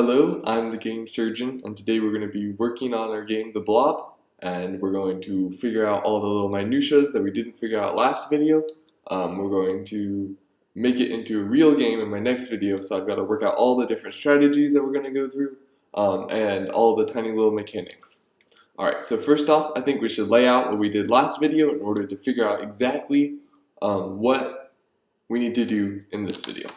Hello, I'm the Game Surgeon, and today we're going to be working on our game, the BLOB, and we're going to figure out all the little minutiae that we didn't figure out last video. We're going to make it into a real game in my next video, so I've got to work out all the different strategies that we're going to go through, and all the tiny little mechanics. Alright, so first off, I think we should lay out what we did last video in order to figure out exactly what we need to do in this video.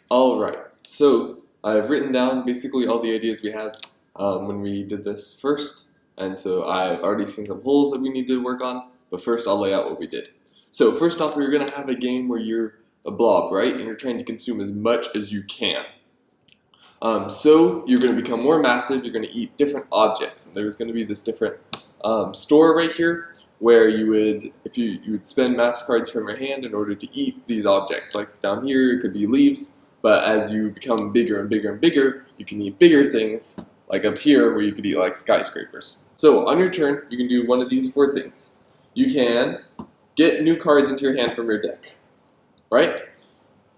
Alright, so I've written down basically all the ideas we had when we did this first, and so I've already seen some holes that we need to work on, but first I'll lay out what we did. So first off, we're going to have a game where you're a blob, right? And you're trying to consume as much as you can. So you're going to become more massive, you're going to eat different objects, and there's going to be this different store right here where you would, if you would spend mass cards from your hand in order to eat these objects. Like down here, it could be leaves. But as you become bigger and bigger and bigger, you can eat bigger things, like up here where you could eat like skyscrapers. So on your turn, you can do one of these 4 things. You can get new cards into your hand from your deck, right?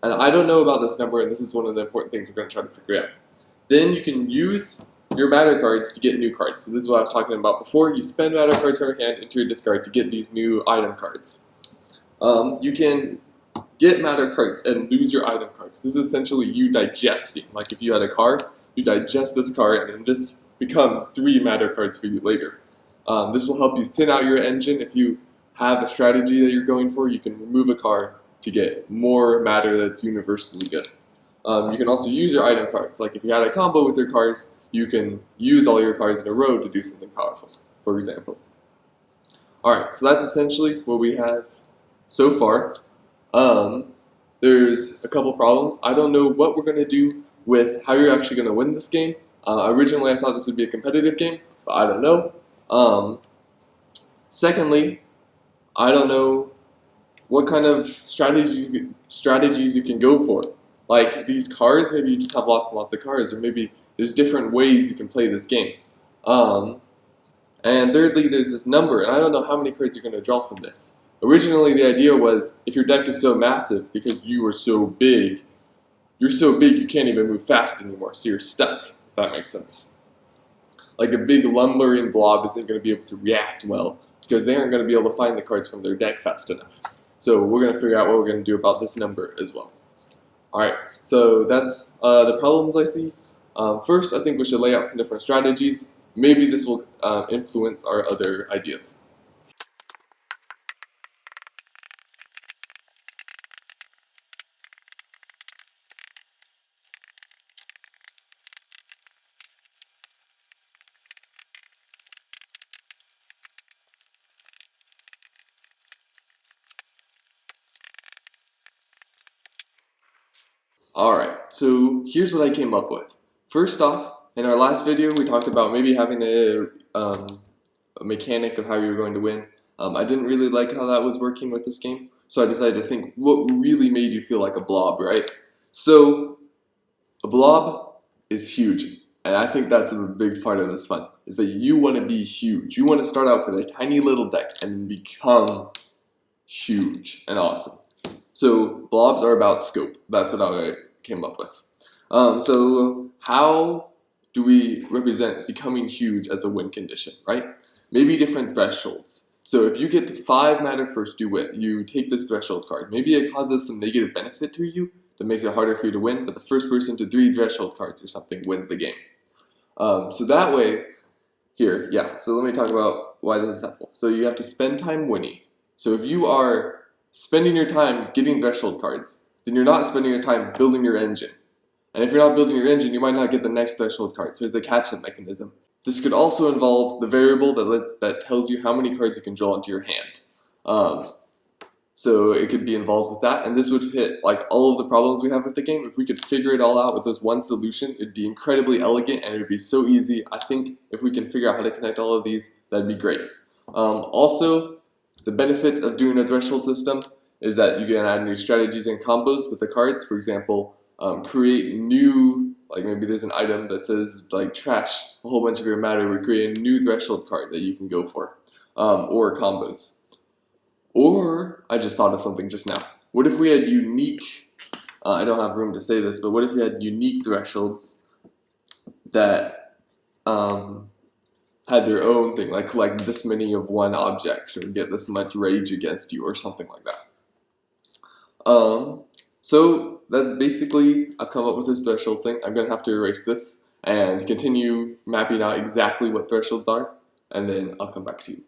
And I don't know about this number, and this is one of the important things we're going to try to figure out. Then you can use your matter cards to get new cards. So this is what I was talking about before. You spend matter cards from your hand into your discard to get these new item cards. You can get matter cards and lose your item cards. This is essentially you digesting. Like if you had a card, you digest this card and then this becomes 3 matter cards for you later. This will help you thin out your engine. If you have a strategy that you're going for, you can remove a card to get more matter that's universally good. You can also use your item cards. Like if you had a combo with your cards, you can use all your cards in a row to do something powerful, for example. Alright, so that's essentially what we have so far. There's a couple problems. I don't know what we're going to do with how you're actually going to win this game. Originally I thought this would be a competitive game, but I don't know. Secondly, I don't know what kind of strategies you can go for. Like these cards, maybe you just have lots and lots of cards, or maybe there's different ways you can play this game. And thirdly, there's this number, and I don't know how many cards you're going to draw from this. Originally, the idea was if your deck is so massive because you are so big, you're so big you can't even move fast anymore, so you're stuck, if that makes sense. Like a big lumbering blob isn't going to be able to react well because they aren't going to be able to find the cards from their deck fast enough. So we're going to figure out what we're going to do about this number as well. Alright, so that's the problems I see. First, I think we should lay out some different strategies. Maybe this will influence our other ideas. Alright, so here's what I came up with. First off, in our last video we talked about maybe having a mechanic of how you're going to win. I didn't really like how that was working with this game, so I decided to think what really made you feel like a blob, right? So, a blob is huge, and I think that's a big part of this fun, is that you want to be huge. You want to start out with a tiny little deck and become huge and awesome. So blobs are about scope. That's what I came up with. So how do we represent becoming huge as a win condition, right? Maybe different thresholds. So if you get to 5 matter first, you win. You take this threshold card. Maybe it causes some negative benefit to you that makes it harder for you to win, but the first person to 3 threshold cards or something wins the game. So that way, here, yeah. So let me talk about why this is helpful. So you have to spend time winning. So if you are spending your time getting threshold cards, then you're not spending your time building your engine. And if you're not building your engine, you might not get the next threshold card, so it's a catch-up mechanism. This could also involve the variable that tells you how many cards you can draw into your hand. So it could be involved with that, and this would hit like all of the problems we have with the game. If we could figure it all out with this one solution, it'd be incredibly elegant and it'd be so easy. I think if we can figure out how to connect all of these, that'd be great. Also, the benefits of doing a threshold system is that you can add new strategies and combos with the cards. For example, create new, like maybe there's an item that says like trash a whole bunch of your matter. We create a new threshold card that you can go for, or combos. Or I just thought of something just now. What if we had unique? I don't have room to say this, but what if we had unique thresholds that had their own thing, like collect this many of one object or get this much rage against you or something like that. So that's basically, I've come up with this threshold thing. I'm gonna have to erase this and continue mapping out exactly what thresholds are, and then I'll come back to you.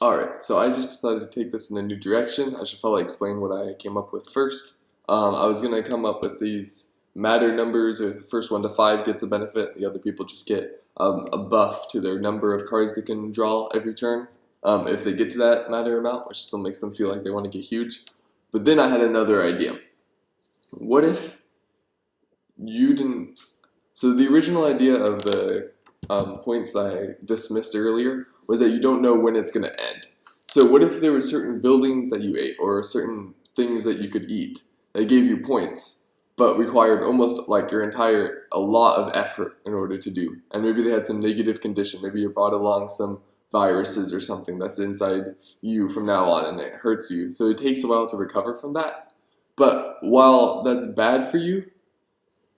Alright, so I just decided to take this in a new direction. I should probably explain what I came up with first. I was going to come up with these matter numbers, or the first one to 5 gets a benefit, the other people just get a buff to their number of cards they can draw every turn if they get to that matter amount, which still makes them feel like they want to get huge. But then I had another idea. What if you didn't... So the original idea of the points that I dismissed earlier was that you don't know when it's going to end. So what if there were certain buildings that you ate or certain things that you could eat that gave you points but required almost like a lot of effort in order to do, and maybe they had some negative condition, maybe you brought along some viruses or something that's inside you from now on and it hurts you, so it takes a while to recover from that. But while that's bad for you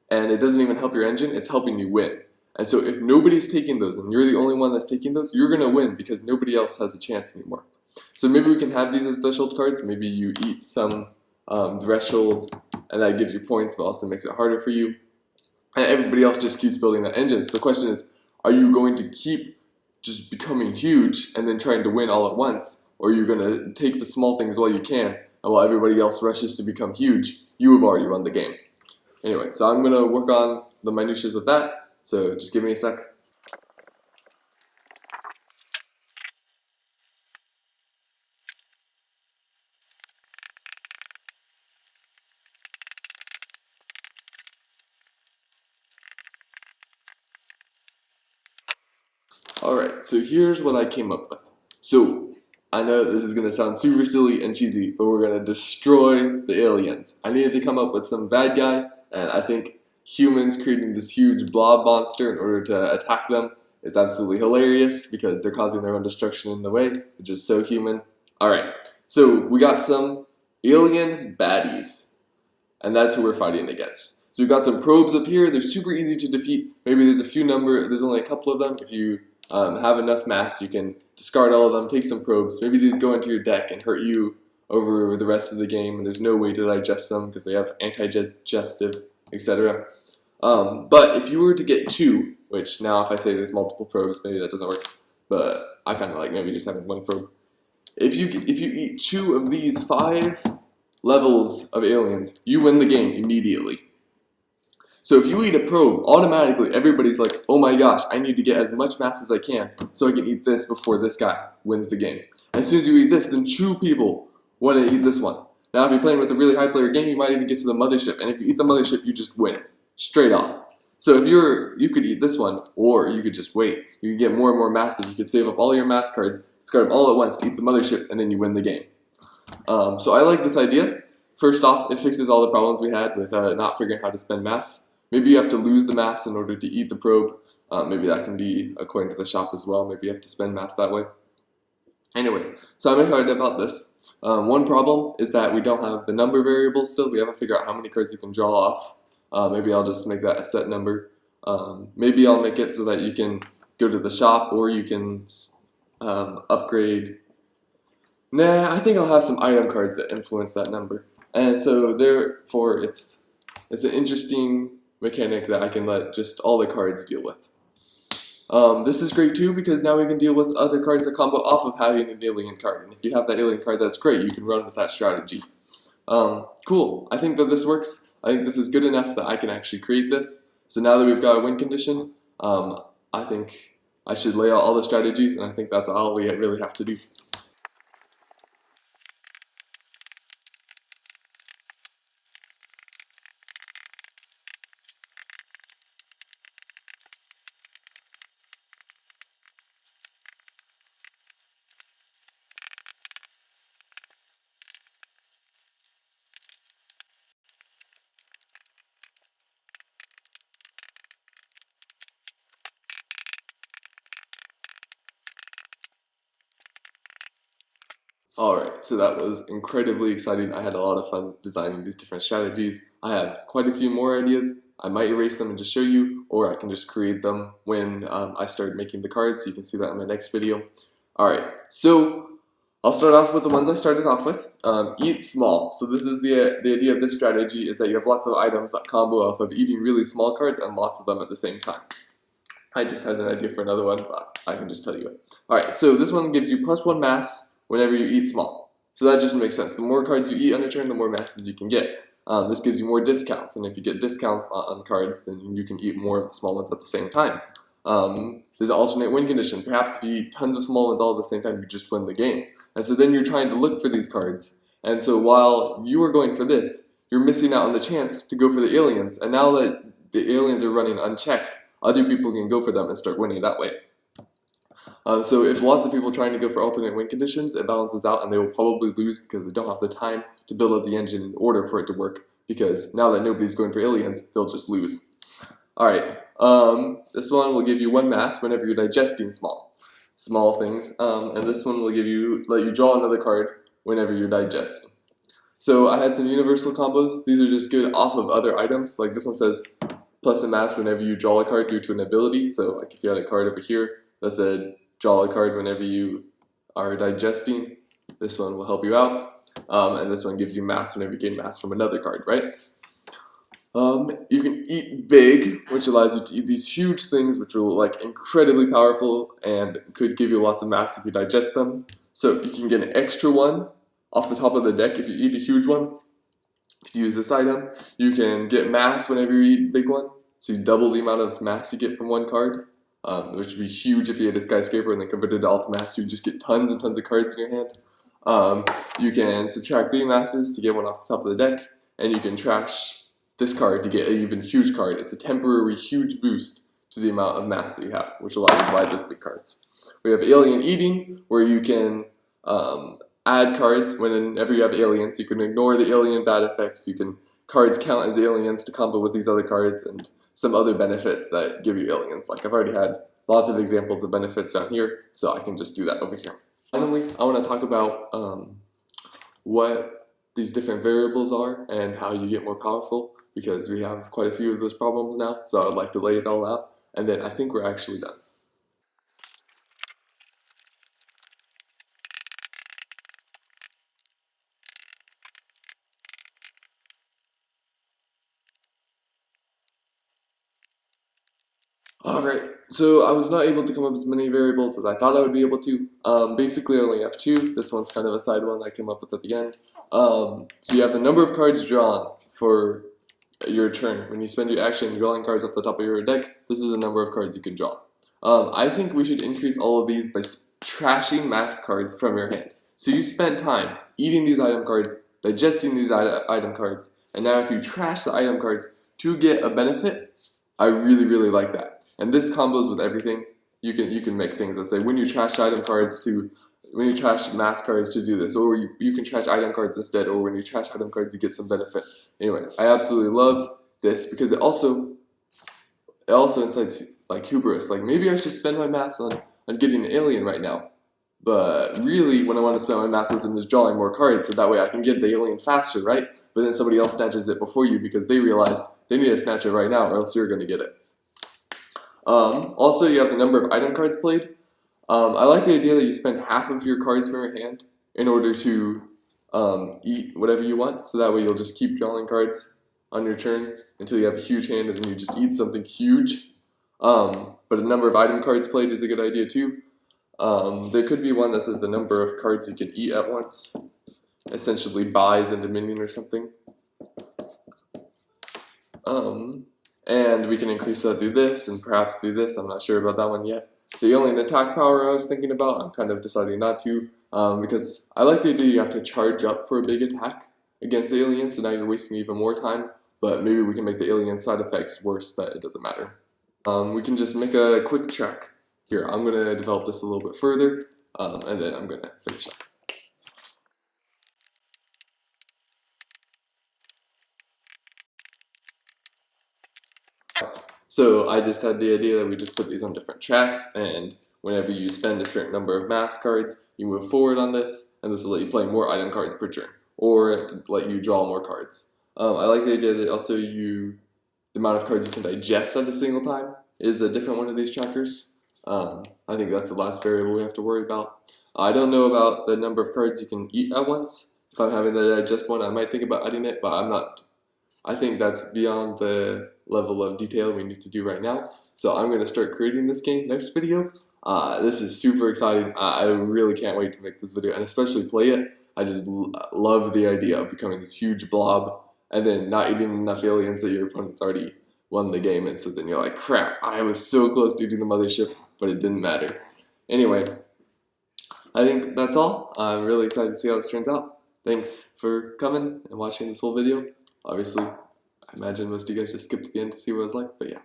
and it doesn't even help your engine, it's helping you win. And so if nobody's taking those and you're the only one that's taking those, you're going to win because nobody else has a chance anymore. So maybe we can have these as threshold cards. Maybe you eat some threshold and that gives you points but also makes it harder for you. And everybody else just keeps building that engine. So the question is, are you going to keep just becoming huge and then trying to win all at once? Or are you going to take the small things while you can, and while everybody else rushes to become huge, you have already won the game. Anyway, so I'm going to work on the minutiae of that. So just give me a sec. Alright, so here's what I came up with. So, I know this is going to sound super silly and cheesy, but we're going to destroy the aliens. I needed to come up with some bad guy, and I think humans creating this huge blob monster in order to attack them is absolutely hilarious because they're causing their own destruction in the way, which is so human. Alright, so we got some alien baddies, and that's who we're fighting against. So we've got some probes up here. They're super easy to defeat. Maybe there's only a couple of them. If you have enough mass, you can discard all of them, take some probes. Maybe these go into your deck and hurt you over the rest of the game, and there's no way to digest them because they have anti-digestive, etc. But if you were to get 2, which now if I say there's multiple probes, maybe that doesn't work, but I kind of like maybe just having 1 probe. If you eat 2 of these 5 levels of aliens, you win the game immediately. So if you eat a probe, automatically everybody's like, oh my gosh, I need to get as much mass as I can so I can eat this before this guy wins the game. As soon as you eat this, then 2 people want to eat this one. Now if you're playing with a really high player game, you might even get to the mothership, and if you eat the mothership, you just win. Straight off. So if you could eat this one, or you could just wait. You can get more and more massive. You could save up all your mass cards, discard them all at once to eat the mothership, and then you win the game. So I like this idea. First off, it fixes all the problems we had with not figuring how to spend mass. Maybe you have to lose the mass in order to eat the probe. Maybe that can be according to the shop as well. Maybe you have to spend mass that way. Anyway, so I'm excited about this. One problem is that we don't have the number variable still. We haven't figured out how many cards you can draw off. Maybe I'll just make that a set number. Maybe I'll make it so that you can go to the shop or you can upgrade. Nah, I think I'll have some item cards that influence that number. And so therefore it's an interesting mechanic that I can let just all the cards deal with. This is great too because now we can deal with other cards that combo off of having an alien card. And if you have that alien card, that's great. You can run with that strategy. Cool. I think that this works. I think this is good enough that I can actually create this. So now that we've got a win condition, I think I should lay out all the strategies, and I think that's all we really have to do. Alright, so that was incredibly exciting. I had a lot of fun designing these different strategies. I have quite a few more ideas. I might erase them and just show you, or I can just create them when I start making the cards. You can see that in my next video. Alright, so I'll start off with the ones I started off with. Eat small. So this is the idea of this strategy is that you have lots of items that combo off of eating really small cards and lots of them at the same time. I just had an idea for another one, but I can just tell you it. Alright, so this one gives you +1 mass whenever you eat small. So that just makes sense. The more cards you eat on a turn, the more masses you can get. This gives you more discounts, and if you get discounts on cards, then you can eat more of the small ones at the same time. There's an alternate win condition. Perhaps if you eat tons of small ones all at the same time, you just win the game. And so then you're trying to look for these cards. And so while you are going for this, you're missing out on the chance to go for the aliens. And now that the aliens are running unchecked, other people can go for them and start winning that way. So if lots of people are trying to go for alternate win conditions, it balances out and they will probably lose because they don't have the time to build up the engine in order for it to work, because now that nobody's going for aliens, they'll just lose. Alright, this one will give you 1 mass whenever you're digesting small things, and this one will let you draw another card whenever you're digesting. So I had some universal combos. These are just good off of other items. Like this one says +1 mass whenever you draw a card due to an ability. So like if you had a card over here that said draw a card whenever you are digesting, this one will help you out. And this one gives you mass whenever you gain mass from another card, right? You can eat big, which allows you to eat these huge things, which are like incredibly powerful and could give you lots of mass if you digest them. So you can get an extra one off the top of the deck if you eat a huge one. If you use this item, you can get mass whenever you eat a big one. So you double the amount of mass you get from one card, which would be huge if you had a skyscraper and then converted it all to mass. You just get tons and tons of cards in your hand. You can subtract 3 masses to get one off the top of the deck, and you can trash this card to get an even huge card. It's a temporary huge boost to the amount of mass that you have, which allows you to buy those big cards. We have alien eating, where you can add cards whenever you have aliens. You can ignore the alien bad effects. Cards count as aliens to combo with these other cards, and some other benefits that give you aliens. Like I've already had lots of examples of benefits down here, so I can just do that over here. Finally, I want to talk about what these different variables are and how you get more powerful, because we have quite a few of those problems now, so I'd like to lay it all out, and then I think we're actually done. Alright, so I was not able to come up with as many variables as I thought I would be able to. Basically I only have 2. This one's kind of a side one I came up with at the end. So you have the number of cards drawn for your turn. When you spend your action drawing cards off the top of your deck, this is the number of cards you can draw. I think we should increase all of these by trashing max cards from your hand. So you spent time eating these item cards, digesting these item cards, and now if you trash the item cards to get a benefit, I really, really like that. And this combos with everything. You can make things that say when you trash when you trash mass cards to do this, or you can trash item cards instead, or when you trash item cards you get some benefit. Anyway, I absolutely love this because it also incites like hubris. Like maybe I should spend my mass on getting an alien right now, but really what I want to spend my mass on is drawing more cards, so that way I can get the alien faster, right? But then somebody else snatches it before you because they realize they need to snatch it right now, or else you're going to get it. Also, you have the number of item cards played. I like the idea that you spend half of your cards from your hand in order to eat whatever you want, so that way you'll just keep drawing cards on your turn until you have a huge hand and then you just eat something huge. But a number of item cards played is a good idea too. There could be one that says the number of cards you can eat at once, essentially buys in Dominion or something. And we can increase that through this and perhaps through this. I'm not sure about that one yet. The alien attack power I was thinking about, I'm kind of deciding not to, because I like the idea you have to charge up for a big attack against the alien, so now you're wasting even more time, but maybe we can make the alien side effects worse that it doesn't matter. We can just make a quick track. Here, I'm going to develop this a little bit further, and then I'm going to finish up. So I just had the idea that we just put these on different tracks, and whenever you spend a certain number of mass cards, you move forward on this, and this will let you play more item cards per turn, or let you draw more cards. I like the idea that also the amount of cards you can digest at a single time is a different one of these trackers. I think that's the last variable we have to worry about. I don't know about the number of cards you can eat at once. If I'm having to digest one, I might think about adding it, but I'm not. I think that's beyond the level of detail we need to do right now. So I'm going to start creating this game next video. This is super exciting. I really can't wait to make this video and especially play it. I just love the idea of becoming this huge blob and then not eating enough aliens that your opponent's already won the game, and so then you're like, crap, I was so close to eating the mothership, but it didn't matter. Anyway, I think that's all. I'm really excited to see how this turns out. Thanks for coming and watching this whole video. Obviously, I imagine most of you guys just skipped to the end to see what it was like, but yeah.